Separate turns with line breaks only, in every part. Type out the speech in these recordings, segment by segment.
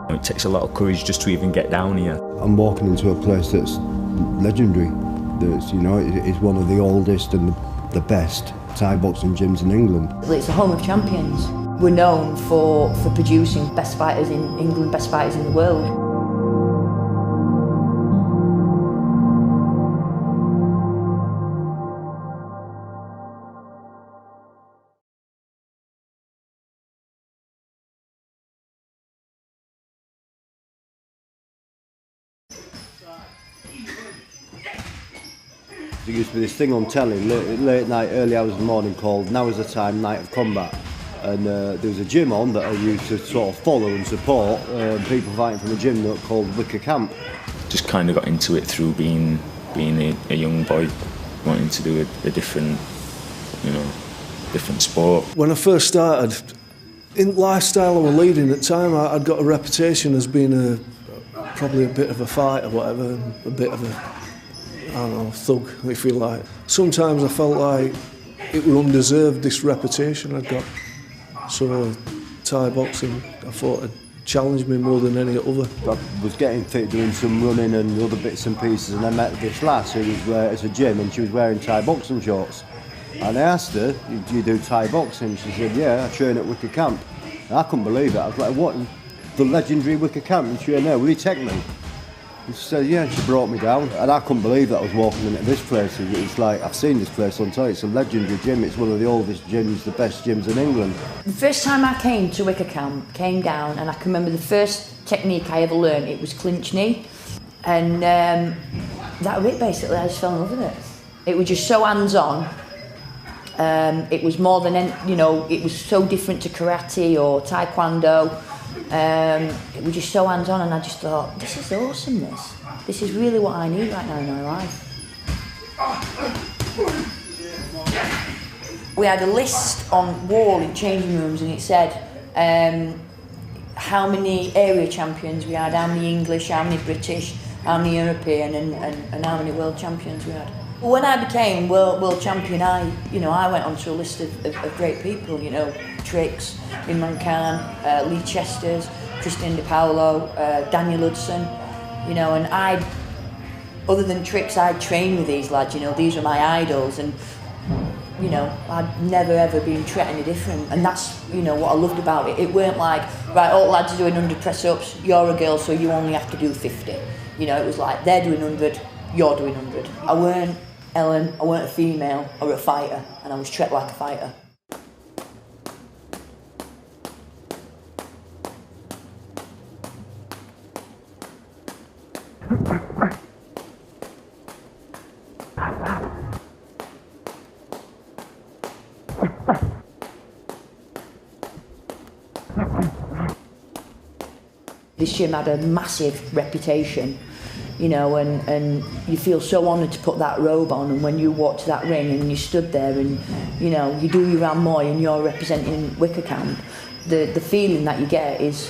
It takes a lot of courage just to even get down here.
I'm walking into a place that's legendary. That's, you know, it's one of the oldest and the best Thai boxing gyms in England.
It's a home of champions. We're known for producing best fighters in England, best fighters in the world.
There used to be this thing on telly, late night, early hours of the morning, called Now Is the Time, Night of Combat. And there was a gym on that I used to sort of follow and support people fighting from a gym called Wicker Camp.
Just kind of got into it through being a young boy, wanting to do a different, different sport.
When I first started, in lifestyle I was leading at the time, I'd got a reputation as being probably a bit of a fighter, whatever, a bit of a, I don't know, thug, if you like. Sometimes I felt like it was undeserved, this reputation I'd got. So Thai boxing, I thought it challenged me more than any other.
I was getting fit, doing some running and other bits and pieces, and I met this lass who was at a gym and she was wearing Thai boxing shorts. And I asked her, do you do Thai boxing? She said, yeah, I train at Wicker Camp. And I couldn't believe it. I was like, what? The legendary Wicker Camp, and she went, no, will you take me? And she said, yeah, and she brought me down. And I couldn't believe that I was walking into this place. It's like, I've seen this place on telly. It's a legendary gym. It's one of the oldest gyms, the best gyms in England.
The first time I came to Wicker Camp, came down, and I can remember the first technique I ever learned, it was clinch knee. And that was it, basically. I just fell in love with it. It was just so hands-on. It was more than, it was so different to karate or taekwondo. It was just so hands-on, and I just thought, this is awesome, this is really what I need right now in my life. We had a list on wall in changing rooms, and it said how many area champions we had, how many English, how many British, how many European, and how many world champions we had. When I became world champion, I went onto a list of great people, Trix, Imran Khan, Lee Chesters, Christian De Paolo, Daniel Hudson, and other than Trix, I'd trained with these lads, these were my idols, and, I'd never ever been treated any different, and that's, what I loved about it. It weren't like, right, all lads are doing 100 press-ups, you're a girl, so you only have to do 50. It was like, they're doing 100, you're doing 100. I weren't Ellen, I weren't a female or a fighter, and I was treated like a fighter. This gym had a massive reputation, and you feel so honoured to put that robe on, and when you walk to that ring and you stood there and, you do your round Moy and you're representing Wicker Camp, the feeling that you get is,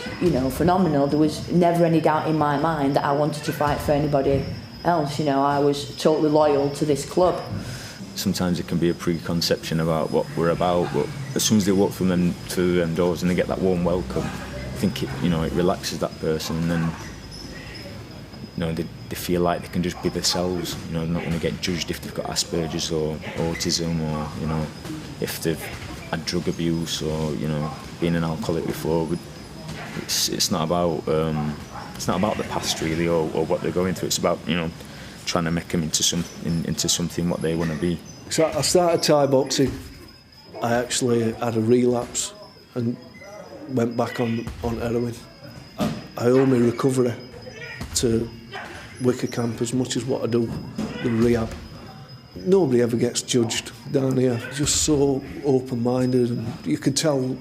phenomenal. There was never any doubt in my mind that I wanted to fight for anybody else, I was totally loyal to this club.
Sometimes it can be a preconception about what we're about, but as soon as they walk through them doors and they get that warm welcome, I think it relaxes that person, and then they feel like they can just be themselves. They're not going to get judged if they've got Asperger's or autism, or if they've had drug abuse or being an alcoholic before. It's not about the past really, or what they're going through. It's about trying to make them into something what they want to be.
So I started Thai boxing. I actually had a relapse and went back on heroin. I owe my recovery to Wicker Camp as much as what I do the rehab. Nobody ever gets judged down here, just so open-minded, and you can tell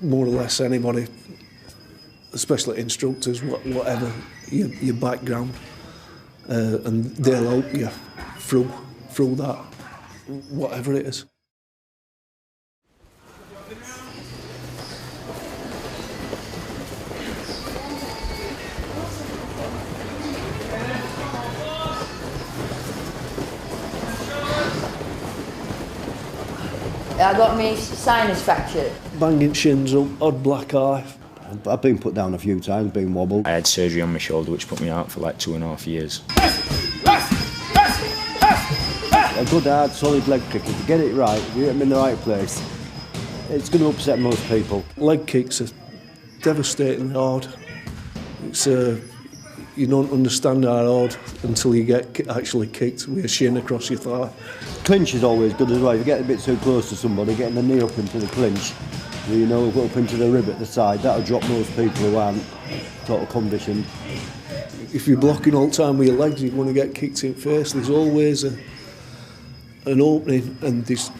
more or less anybody, especially instructors, whatever your background, and they'll help you through that, whatever it is.
I got my sinus fractured.
Banging shins up, odd black eye,
I've been put down a few times, been wobbled.
I had surgery on my shoulder which put me out for like 2.5 years.
A good hard solid leg kick, if you get it right, if you hit them in the right place, it's going to upset most people.
Leg kicks are devastatingly hard. It's you don't understand how hard until you get actually kicked with a shin across your thigh. Clinch
is always good as well. If you get a bit too close to somebody, getting the knee up into the clinch, you know, up into the rib at the side, that'll drop most people who aren't total conditioned.
If you're blocking all the time with your legs, you're going to get kicked in the face. There's always an opening, and it's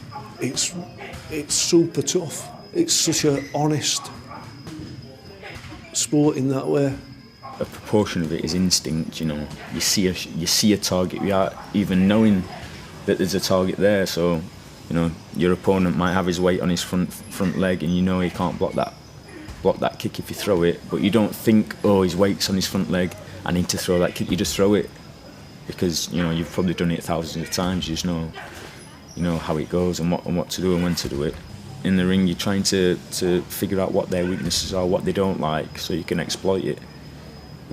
super tough. It's such an honest sport in that way.
A proportion of it is instinct, you know. You see a target without even knowing that there's a target there. So, you know, your opponent might have his weight on his front leg, and you know he can't block that kick if you throw it. But you don't think, oh, his weight's on his front leg, I need to throw that kick. You just throw it because you know you've probably done it thousands of times. You just know, you know how it goes and what to do and when to do it. In the ring, you're trying to figure out what their weaknesses are, what they don't like, so you can exploit it.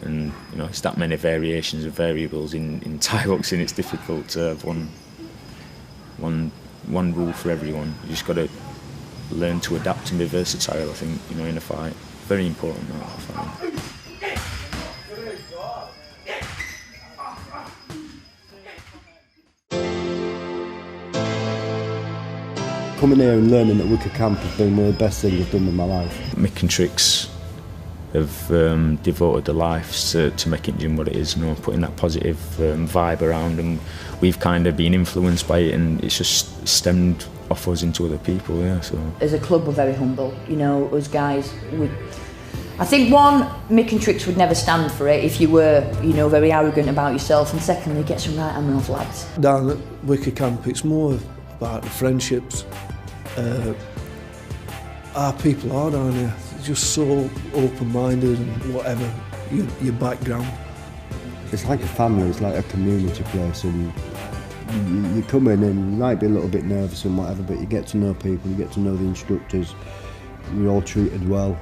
And you know, it's that many variations of variables in Thai boxing. It's difficult to have one rule for everyone. You just got to learn to adapt and be versatile. I think, you know, in a fight, very important. That, I find.
Coming here and learning at Wicker Camp has been one of the best things I've done in my life.
Mick and Trix have devoted their lives to making gym what it is, you know, putting that positive vibe around, and we've kind of been influenced by it, and it's just stemmed off us into other people, yeah. So
as a club, we're very humble, you know. Us guys, I think Mick and Trix would never stand for it if you were, you know, very arrogant about yourself, and secondly, get some right hand off lads.
Down at Wicker Camp, it's more about the friendships. Our people are down here. Just so open-minded and whatever your background.
It's like a family, it's like a community place, and you come in and you might be a little bit nervous and whatever, but you get to know people, you get to know the instructors, you're all treated well,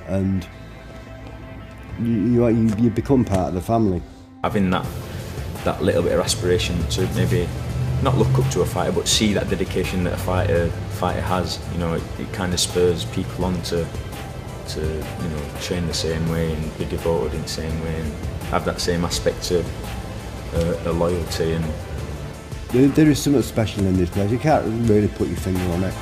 and you become part of the family.
Having that little bit of aspiration to maybe not look up to a fighter, but see that dedication that a fighter has, you know, it kind of spurs people on to you know, train the same way and be devoted in the same way and have that same aspect to loyalty. And
there is something special in this place. You can't really put your finger on it.